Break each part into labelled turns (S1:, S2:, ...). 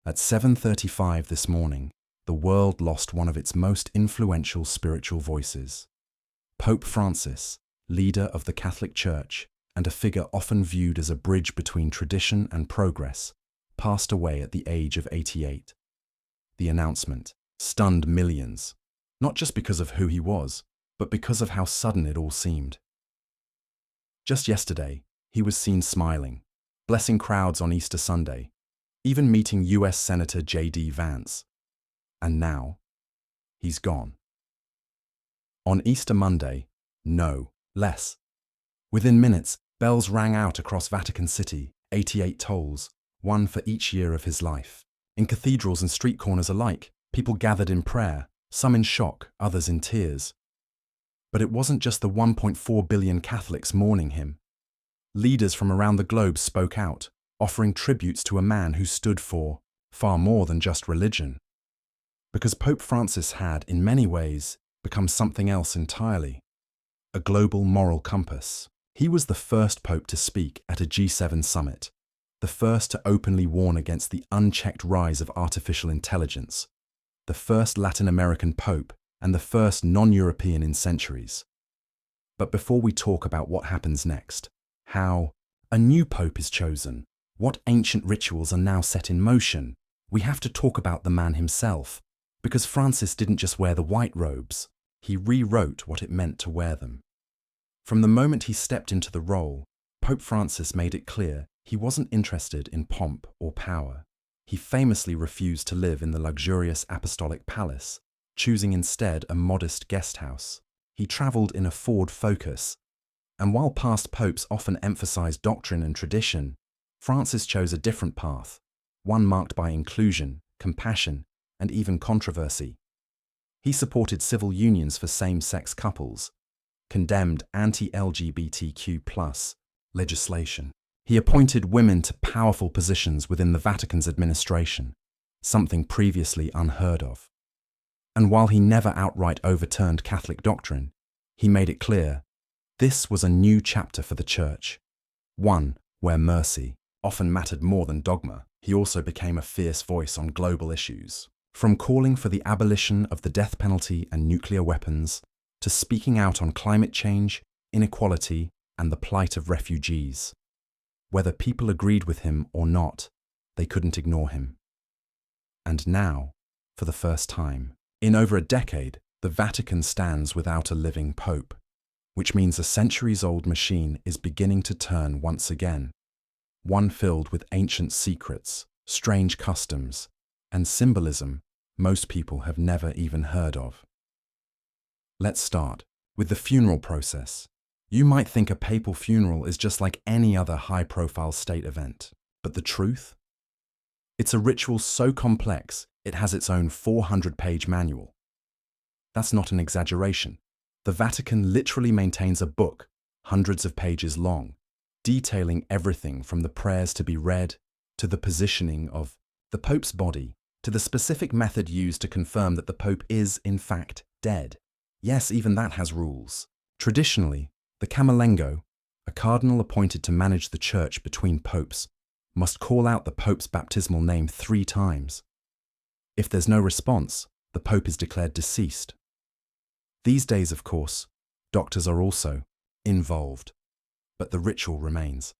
S1: At 7:35 this morning, the world lost one of its most influential spiritual voices. Pope Francis, leader of the Catholic Church and a figure often viewed as a bridge between tradition and progress, passed away at the age of 88. The announcement stunned millions, not just because of who he was, but because of how sudden it all seemed. Just yesterday, he was seen smiling, blessing crowds on Easter Sunday, even meeting US Senator J.D. Vance. And now, he's gone. On Easter Monday, no less. Within minutes, bells rang out across Vatican City, 88 tolls, one for each year of his life. In cathedrals and street corners alike, people gathered in prayer, some in shock, others in tears. But it wasn't just the 1.4 billion Catholics mourning him. Leaders from around the globe spoke out, offering tributes to a man who stood for far more than just religion. Because Pope Francis had, in many ways, become something else entirely. A global moral compass. He was the first pope to speak at a G7 summit, the first to openly warn against the unchecked rise of artificial intelligence, the first Latin American pope, and the first non-European in centuries. But before we talk about what happens next, how a new pope is chosen, what ancient rituals are now set in motion, we have to talk about the man himself, because Francis didn't just wear the white robes, he rewrote what it meant to wear them. From the moment he stepped into the role, Pope Francis made it clear he wasn't interested in pomp or power. He famously refused to live in the luxurious apostolic palace, choosing instead a modest guest house. He travelled in a Ford Focus, and while past popes often emphasized doctrine and tradition, Francis chose a different path, one marked by inclusion, compassion, and even controversy. He supported civil unions for same-sex couples, condemned anti-LGBTQ+ legislation. He appointed women to powerful positions within the Vatican's administration, something previously unheard of. And while he never outright overturned Catholic doctrine, he made it clear this was a new chapter for the Church, one where mercy often mattered more than dogma. He also became a fierce voice on global issues, from calling for the abolition of the death penalty and nuclear weapons, to speaking out on climate change, inequality, and the plight of refugees. Whether people agreed with him or not, they couldn't ignore him. And now, for the first time, in over a decade, the Vatican stands without a living pope, which means a centuries-old machine is beginning to turn once again, one filled with ancient secrets, strange customs, and symbolism most people have never even heard of. Let's start with the funeral process. You might think a papal funeral is just like any other high-profile state event, but the truth? It's a ritual so complex it has its own 400-page manual. That's not an exaggeration. The Vatican literally maintains a book, hundreds of pages long, detailing everything from the prayers to be read, to the positioning of the Pope's body, to the specific method used to confirm that the Pope is, in fact, dead. Yes, even that has rules. Traditionally, the Camerlengo, a cardinal appointed to manage the church between popes, must call out the Pope's baptismal name 3 times. If there's no response, the Pope is declared deceased. These days, of course, doctors are also involved, but the ritual remains.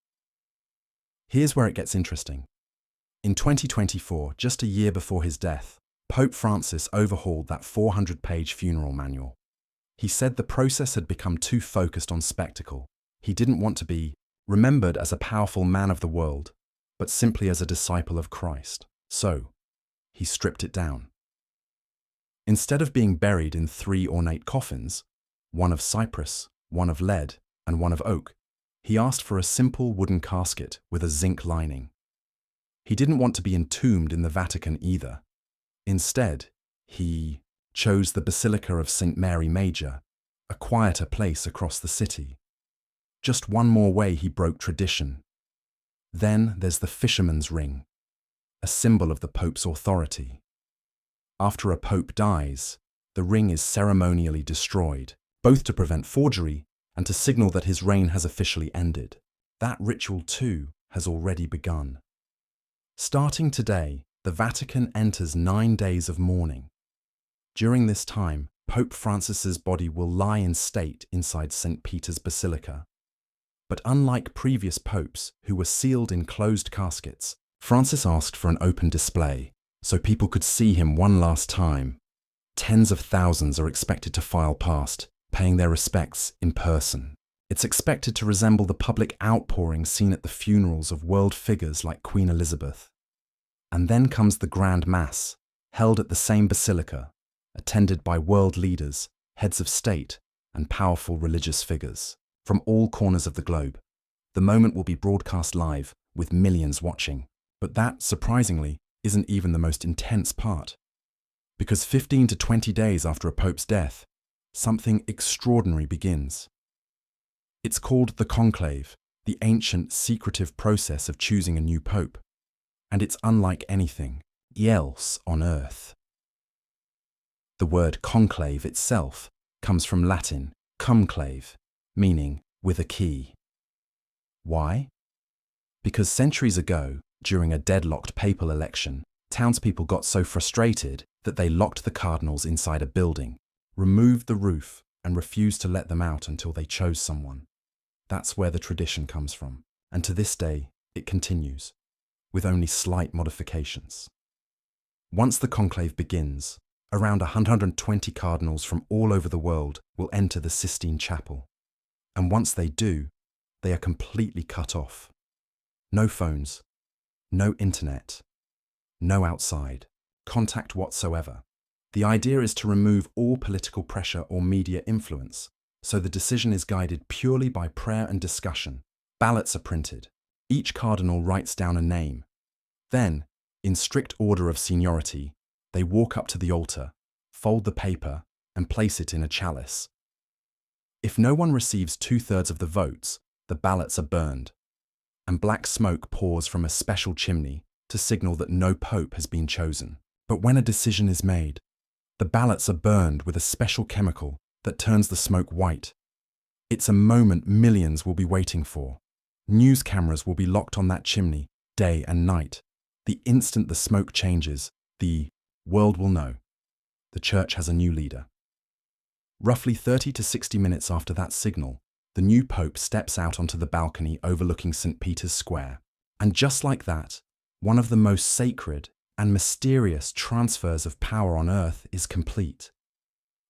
S1: Here's where it gets interesting. In 2024, just a year before his death, Pope Francis overhauled that 400-page funeral manual. He said the process had become too focused on spectacle. He didn't want to be remembered as a powerful man of the world, but simply as a disciple of Christ. So, he stripped it down. Instead of being buried in 3 ornate coffins, one of cypress, one of lead, and one of oak, he asked for a simple wooden casket with a zinc lining. He didn't want to be entombed in the Vatican either. Instead, he chose the Basilica of St. Mary Major, a quieter place across the city. Just one more way he broke tradition. Then there's the fisherman's ring, a symbol of the Pope's authority. After a pope dies, the ring is ceremonially destroyed, both to prevent forgery and to signal that his reign has officially ended. That ritual, too, has already begun. Starting today, the Vatican enters 9 days of mourning. During this time, Pope Francis's body will lie in state inside St. Peter's Basilica. But unlike previous popes who were sealed in closed caskets, Francis asked for an open display so people could see him one last time. Tens of thousands are expected to file past, paying their respects in person. It's expected to resemble the public outpouring seen at the funerals of world figures like Queen Elizabeth. And then comes the Grand Mass, held at the same basilica, attended by world leaders, heads of state, and powerful religious figures from all corners of the globe. The moment will be broadcast live, with millions watching. But that, surprisingly, isn't even the most intense part. Because 15 to 20 days after a pope's death, something extraordinary begins. It's called the conclave, the ancient, secretive process of choosing a new pope. And it's unlike anything else on earth. The word conclave itself comes from Latin cumclave, meaning with a key. Why? Because centuries ago, during a deadlocked papal election, townspeople got so frustrated that they locked the cardinals inside a building, removed the roof, and refused to let them out until they chose someone. That's where the tradition comes from, and to this day, it continues, with only slight modifications. Once the conclave begins, around 120 cardinals from all over the world will enter the Sistine Chapel. And once they do, they are completely cut off. No phones, no internet, no outside contact whatsoever. The idea is to remove all political pressure or media influence, so the decision is guided purely by prayer and discussion. Ballots are printed. Each cardinal writes down a name. Then, in strict order of seniority, they walk up to the altar, fold the paper, and place it in a chalice. If no one receives 2/3 of the votes, the ballots are burned, and black smoke pours from a special chimney to signal that no pope has been chosen. But when a decision is made, the ballots are burned with a special chemical that turns the smoke white. It's a moment millions will be waiting for. News cameras will be locked on that chimney, day and night. The instant the smoke changes, the world will know. The church has a new leader. Roughly 30 to 60 minutes after that signal, the new pope steps out onto the balcony overlooking St. Peter's Square. And just like that, one of the most sacred and mysterious transfers of power on earth is complete.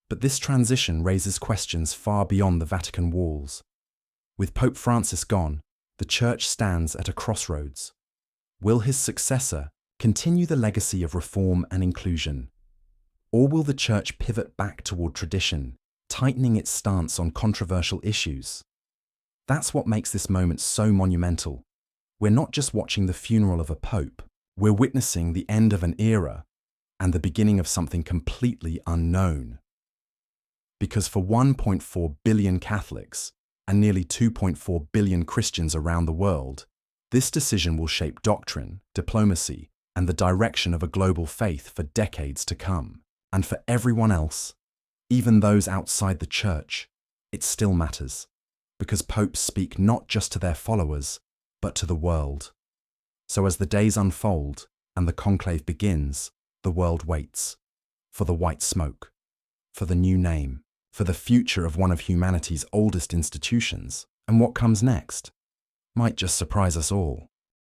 S1: But this transition raises questions far beyond the Vatican walls. With Pope Francis gone, the Church stands at a crossroads. Will his successor continue the legacy of reform and inclusion? Or will the Church pivot back toward tradition, tightening its stance on controversial issues? That's what makes this moment so monumental. We're not just watching the funeral of a pope, we're witnessing the end of an era and the beginning of something completely unknown. Because for 1.4 billion Catholics and nearly 2.4 billion Christians around the world, this decision will shape doctrine, diplomacy, and the direction of a global faith for decades to come. And for everyone else, even those outside the Church, it still matters, because popes speak not just to their followers, but to the world. So as the days unfold and the conclave begins, the world waits for the white smoke, for the new name, for the future of one of humanity's oldest institutions. And what comes next might just surprise us all.